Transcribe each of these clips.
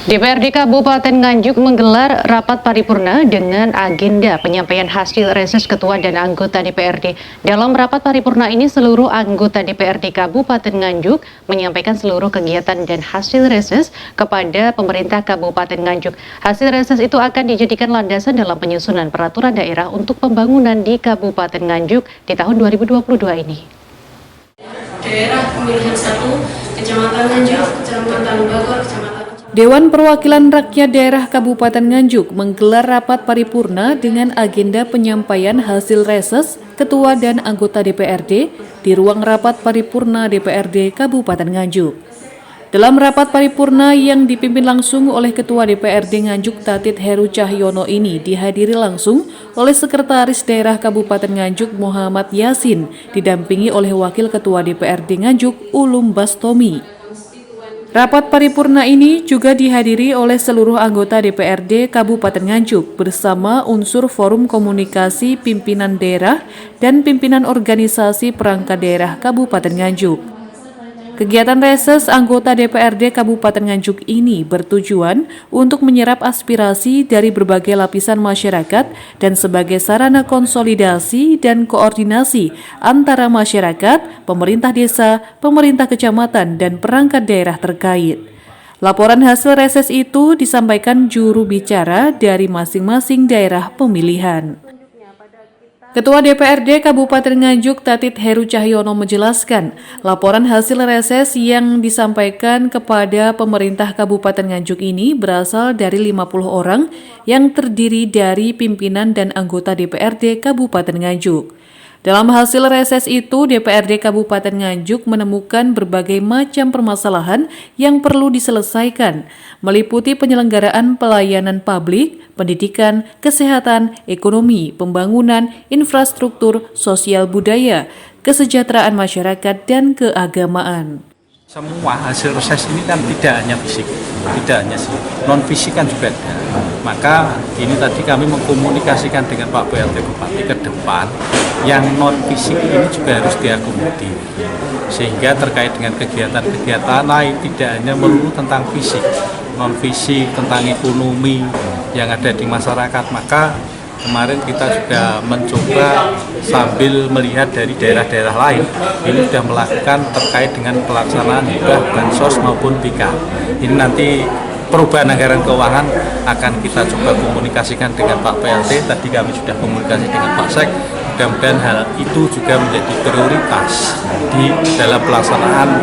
DPRD Kabupaten Nganjuk menggelar rapat paripurna dengan agenda penyampaian hasil reses ketua dan anggota DPRD. Dalam rapat paripurna ini, seluruh anggota DPRD Kabupaten Nganjuk menyampaikan seluruh kegiatan dan hasil reses kepada pemerintah Kabupaten Nganjuk. Hasil reses itu akan dijadikan landasan dalam penyusunan peraturan daerah untuk pembangunan di Kabupaten Nganjuk di tahun 2022 ini. Daerah pemilihan 1, Kecamatan Nganjuk, Kecamatan Bogor, Kecamatan Dewan Perwakilan Rakyat Daerah Kabupaten Nganjuk menggelar rapat paripurna dengan agenda penyampaian hasil reses ketua dan anggota DPRD di ruang rapat paripurna DPRD Kabupaten Nganjuk. Dalam rapat paripurna yang dipimpin langsung oleh Ketua DPRD Nganjuk Tatit Heru Cahyono ini dihadiri langsung oleh Sekretaris Daerah Kabupaten Nganjuk Muhammad Yasin, didampingi oleh Wakil Ketua DPRD Nganjuk Ulum Bastomi. Rapat paripurna ini juga dihadiri oleh seluruh anggota DPRD Kabupaten Nganjuk bersama unsur Forum Komunikasi Pimpinan Daerah dan Pimpinan Organisasi Perangkat Daerah Kabupaten Nganjuk. Kegiatan reses anggota DPRD Kabupaten Nganjuk ini bertujuan untuk menyerap aspirasi dari berbagai lapisan masyarakat dan sebagai sarana konsolidasi dan koordinasi antara masyarakat, pemerintah desa, pemerintah kecamatan, dan perangkat daerah terkait. Laporan hasil reses itu disampaikan juru bicara dari masing-masing daerah pemilihan. Ketua DPRD Kabupaten Nganjuk Tatit Heru Cahyono menjelaskan, laporan hasil reses yang disampaikan kepada pemerintah Kabupaten Nganjuk ini berasal dari 50 orang yang terdiri dari pimpinan dan anggota DPRD Kabupaten Nganjuk. Dalam hasil reses itu, DPRD Kabupaten Nganjuk menemukan berbagai macam permasalahan yang perlu diselesaikan, meliputi penyelenggaraan pelayanan publik, pendidikan, kesehatan, ekonomi, pembangunan, infrastruktur, sosial budaya, kesejahteraan masyarakat, dan keagamaan. Semua hasil reses ini kan tidak hanya fisik, tidak hanya non fisik kan juga ada. Maka ini tadi kami mengkomunikasikan dengan Pak PLT Bupati ke depan yang non fisik ini juga harus diakomodir. Sehingga terkait dengan kegiatan-kegiatan lain tidak hanya melulu tentang fisik, non fisik, tentang ekonomi yang ada di masyarakat. Maka kemarin kita juga mencoba sambil melihat dari daerah-daerah lain ini sudah melakukan terkait dengan pelaksanaan hibah bansos maupun BK. Ini nanti perubahan anggaran keuangan akan kita coba komunikasikan dengan Pak PLT. Tadi kami sudah komunikasi dengan Pak Sek. Mudah-mudahan hal itu juga menjadi prioritas di dalam pelaksanaan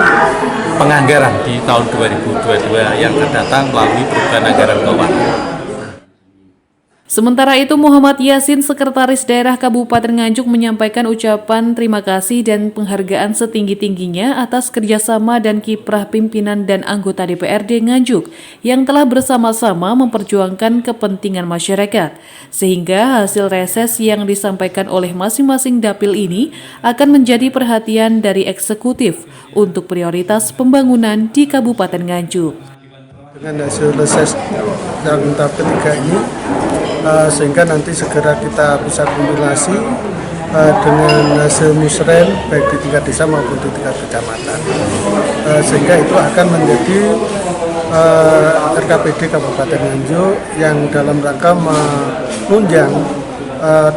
penganggaran di tahun 2022 yang akan datang melalui perubahan anggaran keuangan. Sementara itu, Muhammad Yasin, Sekretaris Daerah Kabupaten Nganjuk, menyampaikan ucapan terima kasih dan penghargaan setinggi-tingginya atas kerjasama dan kiprah pimpinan dan anggota DPRD Nganjuk yang telah bersama-sama memperjuangkan kepentingan masyarakat, sehingga hasil reses yang disampaikan oleh masing-masing dapil ini akan menjadi perhatian dari eksekutif untuk prioritas pembangunan di Kabupaten Nganjuk. Dengan hasil reses yang tahap ketiga ini, sehingga nanti segera kita bisa kombinasi dengan hasil musren baik di tingkat desa maupun di tingkat kecamatan, sehingga itu akan menjadi RKPD Kabupaten Nganjuk yang dalam rangka menunjang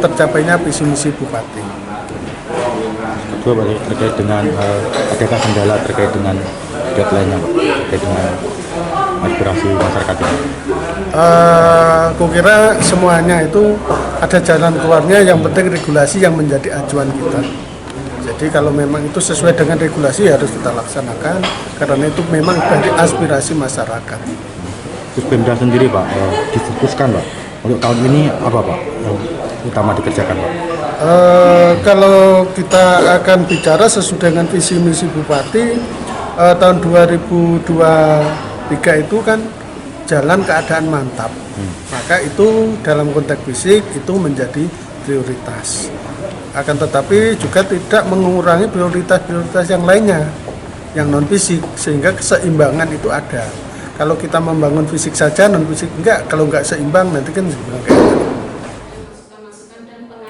tercapainya visi misi Bupati. Kedua, terkait dengan adakah kendala terkait dengan deadline-nya, terkait dengan aspirasi masyarakat ini? Kukira semuanya itu ada jalan keluarnya, yang penting regulasi yang menjadi acuan kita. Jadi kalau memang itu sesuai dengan regulasi harus kita laksanakan, karena itu memang dari aspirasi masyarakat. Terus Pemda sendiri Pak, difokuskan Pak, untuk tahun ini apa Pak yang utama dikerjakan Pak? Kalau kita akan bicara sesuai dengan visi misi Bupati, tahun 2023 itu kan jalan keadaan mantap, maka itu dalam konteks fisik itu menjadi prioritas. Akan tetapi juga tidak mengurangi prioritas-prioritas yang lainnya, yang non fisik, sehingga keseimbangan itu ada. Kalau kita membangun fisik saja, non fisik enggak, kalau enggak seimbang nanti kan sebenarnya kayak gitu.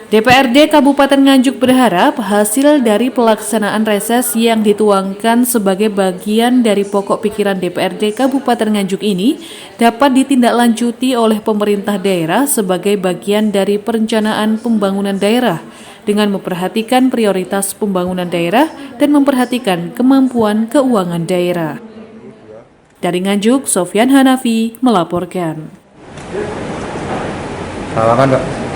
DPRD Kabupaten Nganjuk berharap hasil dari pelaksanaan reses yang dituangkan sebagai bagian dari pokok pikiran DPRD Kabupaten Nganjuk ini dapat ditindaklanjuti oleh pemerintah daerah sebagai bagian dari perencanaan pembangunan daerah dengan memperhatikan prioritas pembangunan daerah dan memperhatikan kemampuan keuangan daerah. Dari Nganjuk, Sofyan Hanafi melaporkan. Salaman, Pak.